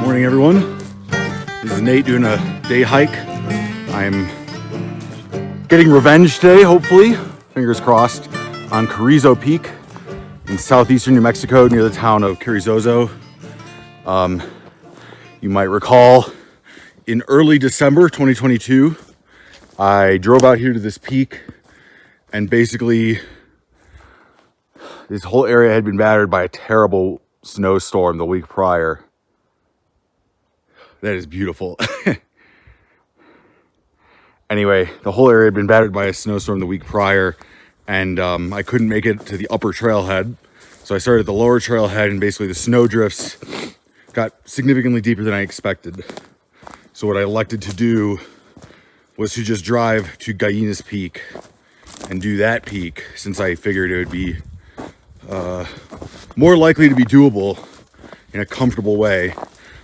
Morning, everyone. This is Nate doing a day hike. I'm getting revenge today, hopefully, fingers crossed, on Carrizo Peak in southeastern New Mexico near the town of Carrizo. You might recall in early December 2022, I drove out here to this peak, and basically this whole area had been battered by a terrible snowstorm the week prior. That is beautiful. Anyway, the whole area had been battered by a snowstorm the week prior, and I couldn't make it to the upper trailhead. So I started at the lower trailhead, and basically the snow drifts got significantly deeper than I expected. So what I elected to do was to just drive to Gallinas Peak and do that peak, since I figured it would be more likely to be doable in a comfortable way.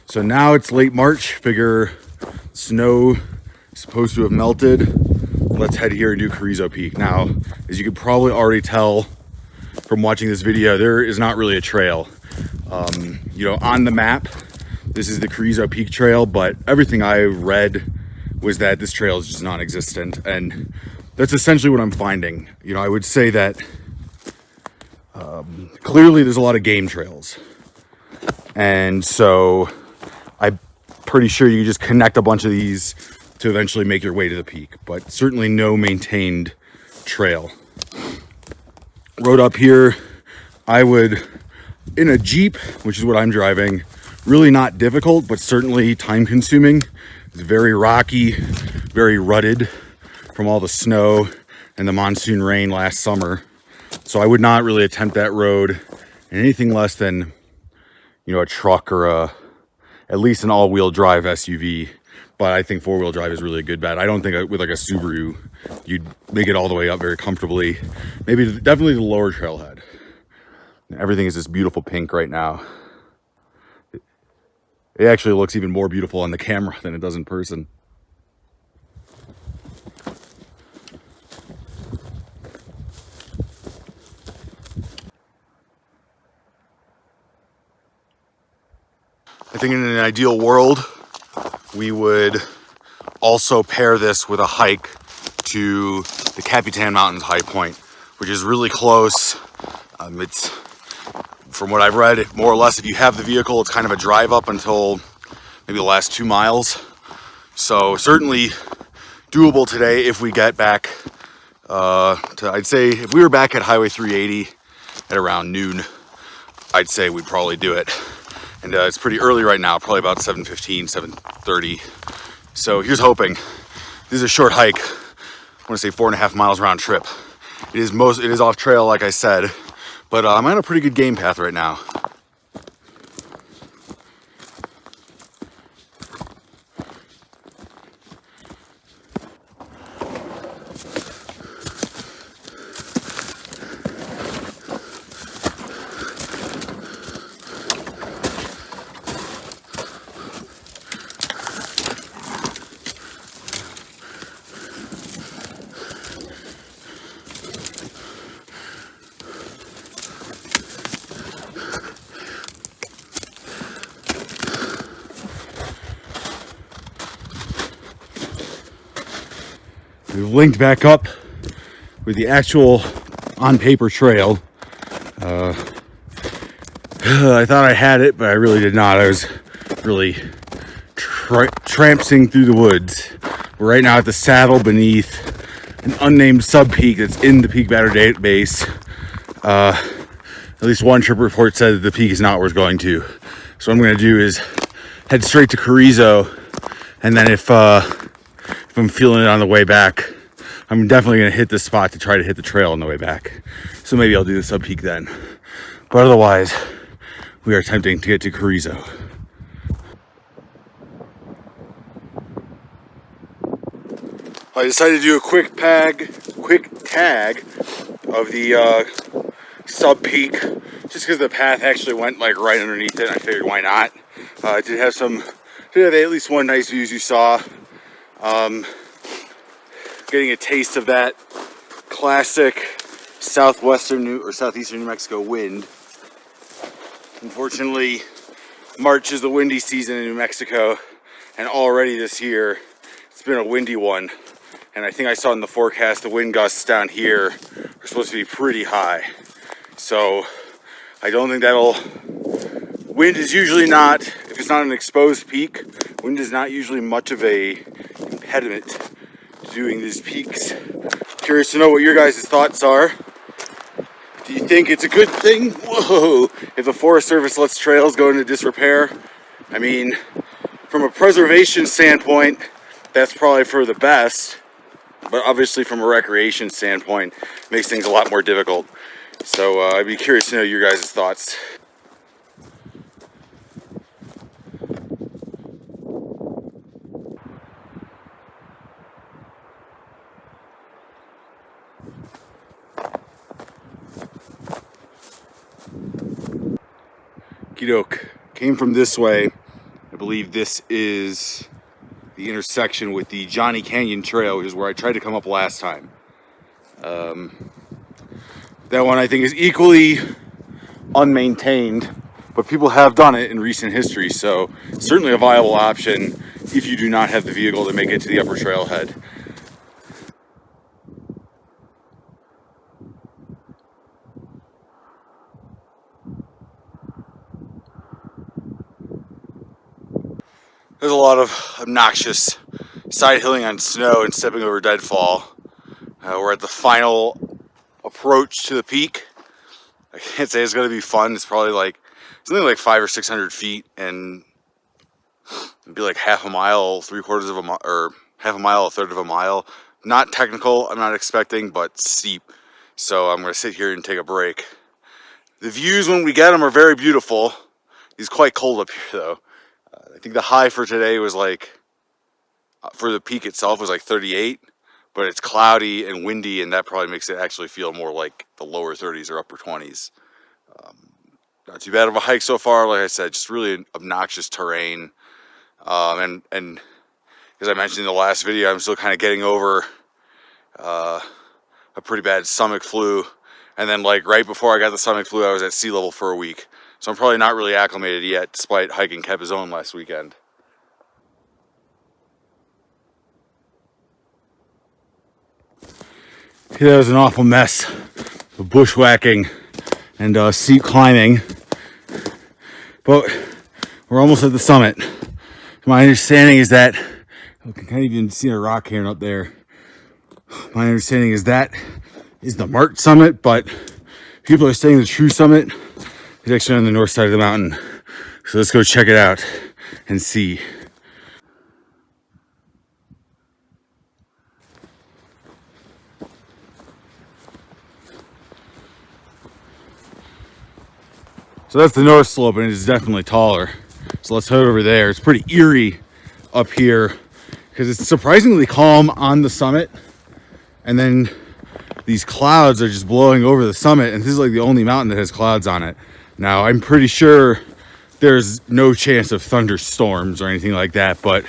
So now it's late March, figure snow is supposed to have melted. Let's head here and do Carrizo Peak. Now, as you could probably already tell from watching this video, there is not really a trail. On the map, this is the Carrizo Peak trail, but everything I read was that this trail is just non-existent, and that's essentially what I'm finding. I would say that clearly there's a lot of game trails, and so I'm pretty sure you can just connect a bunch of these to eventually make your way to the peak, but certainly no maintained trail. Road up here, I would, in a Jeep, which is what I'm driving, really not difficult, but certainly time consuming. It's very rocky, very rutted from all the snow and the monsoon rain last summer. So I would not really attempt that road in anything less than, a truck or at least an all-wheel drive SUV. But I think four-wheel drive is really a good bet. I don't think with like a Subaru, you'd make it all the way up very comfortably. Definitely the lower trailhead. Everything is this beautiful pink right now. It actually looks even more beautiful on the camera than it does in person. I think in an ideal world, we would also pair this with a hike to the Capitans Mountains high point, which is really close. It's, from what I've read, more or less, if you have the vehicle, it's kind of a drive up until maybe the last 2 miles. So certainly doable today if we get back I'd say if we were back at Highway 380 at around noon, I'd say we'd probably do it. And it's pretty early right now, probably about 7:15, 7:30. So here's hoping. This is a short hike. I want to say 4.5 miles round trip. It is off trail, like I said, but I'm on a pretty good game path right now. We've linked back up with the actual on-paper trail. I thought I had it, but I really did not. I was really tramping through the woods. We're right now at the saddle beneath an unnamed sub-peak that's in the Peak Batter database. At least one trip report said that the peak is not worth going to. So what I'm going to do is head straight to Carrizo, and then if I'm feeling it on the way back, I'm definitely going to hit this spot to try to hit the trail on the way back. So maybe I'll do the sub peak then. But otherwise, we are attempting to get to Carrizo. I decided to do a quick tag of the sub peak, just because the path actually went like right underneath it. I figured why not. It did have at least one nice view, as you saw. Getting a taste of that classic southeastern New Mexico wind. Unfortunately, March is the windy season in New Mexico, and already this year it's been a windy one. And I think I saw in the forecast the wind gusts down here are supposed to be pretty high. So I don't think that'll... Wind is usually not, if it's not an exposed peak, wind is not usually much of a impediment to doing these peaks. Curious to know what your guys' thoughts are. Do you think it's a good thing? Whoa! If the Forest Service lets trails go into disrepair? I mean, from a preservation standpoint, that's probably for the best. But obviously from a recreation standpoint, it makes things a lot more difficult. So I'd be curious to know your guys' thoughts. Okey-doke. Came from this way. I believe this is the intersection with the Johnny Canyon Trail, which is where I tried to come up last time. That one I think is equally unmaintained, but people have done it in recent history, so certainly a viable option if you do not have the vehicle to make it to the upper trailhead. There's a lot of obnoxious side hilling on snow and stepping over deadfall. We're at the final approach to the peak. I can't say it's going to be fun. It's probably like something like 500 or 600 feet, and it'd be like half a mile, 3/4 of a mile, or half a mile, 1/3 of a mile. Not technical, I'm not expecting, but steep. So I'm going to sit here and take a break. The views when we get them are very beautiful. It's quite cold up here though. I think the high for today was like, for the peak itself was like 38, but it's cloudy and windy, and that probably makes it actually feel more like the lower 30s or upper 20s. Not too bad of a hike so far. Like I said, just really obnoxious terrain. And as I mentioned in the last video, I'm still kind of getting over a pretty bad stomach flu. And then like right before I got the stomach flu, I was at sea level for a week. So I'm probably not really acclimated yet, despite hiking Capitans last weekend. That was an awful mess of bushwhacking and steep climbing. But we're almost at the summit. My understanding is that, I can kind of even see a rock cairn up there. My understanding is that is the March summit, but people are saying the true summit is actually on the north side of the mountain. So let's go check it out and see. So that's the north slope, and it's definitely taller. So let's head over there. It's pretty eerie up here because it's surprisingly calm on the summit, and then these clouds are just blowing over the summit, and this is like the only mountain that has clouds on it. Now, I'm pretty sure there's no chance of thunderstorms or anything like that, but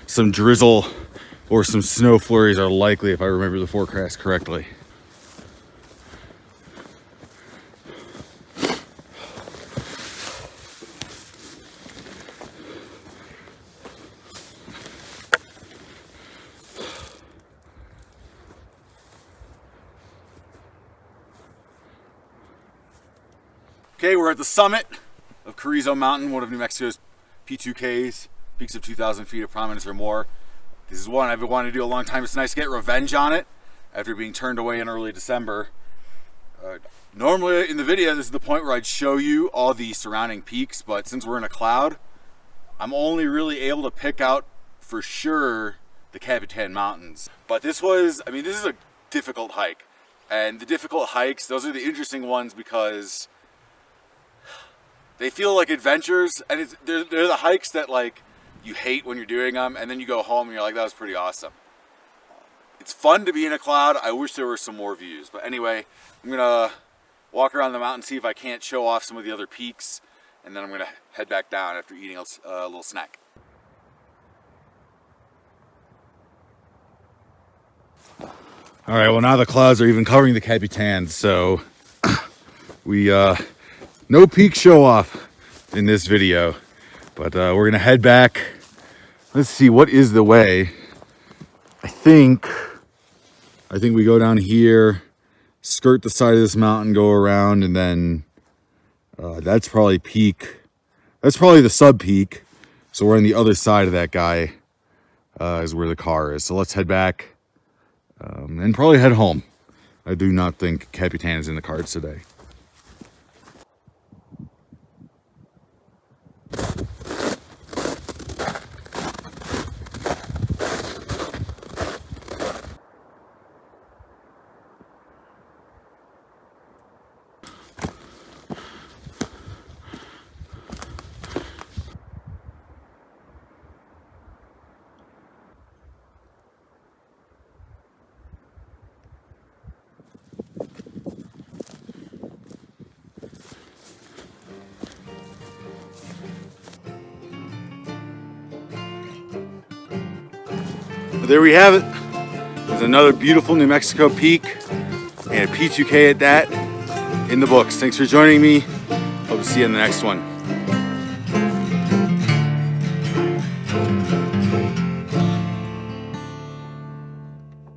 some drizzle or some snow flurries are likely if I remember the forecast correctly. Okay, we're at the summit of Carrizo Mountain, one of New Mexico's P2Ks, peaks of 2,000 feet of prominence or more. This is one I've been wanting to do a long time. It's nice to get revenge on it after being turned away in early December. Normally in the video, this is the point where I'd show you all the surrounding peaks, but since we're in a cloud, I'm only really able to pick out for sure the Capitans Mountains. But this was, I mean, this is a difficult hike. And the difficult hikes, those are the interesting ones because they feel like adventures, and they're the hikes that like you hate when you're doing them, and then you go home and you're like, that was pretty awesome. It's fun to be in a cloud. I wish there were some more views. But anyway, I'm gonna walk around the mountain, see if I can't show off some of the other peaks, and then I'm gonna head back down after eating a little snack. All right, well now the clouds are even covering the Capitans, so we no peak show off. in this video. But we're gonna head back. Let's see, what is the way? I think we go down here, skirt the side of this mountain, go around, and then that's probably peak. That's probably the sub peak. So we're on the other side of that guy is where the car is. So let's head back and probably head home. I do not think Capitan is in the cards today. There we have it. There's another beautiful New Mexico peak and a P2K at that in the books. Thanks for joining me. Hope to see you in the next one.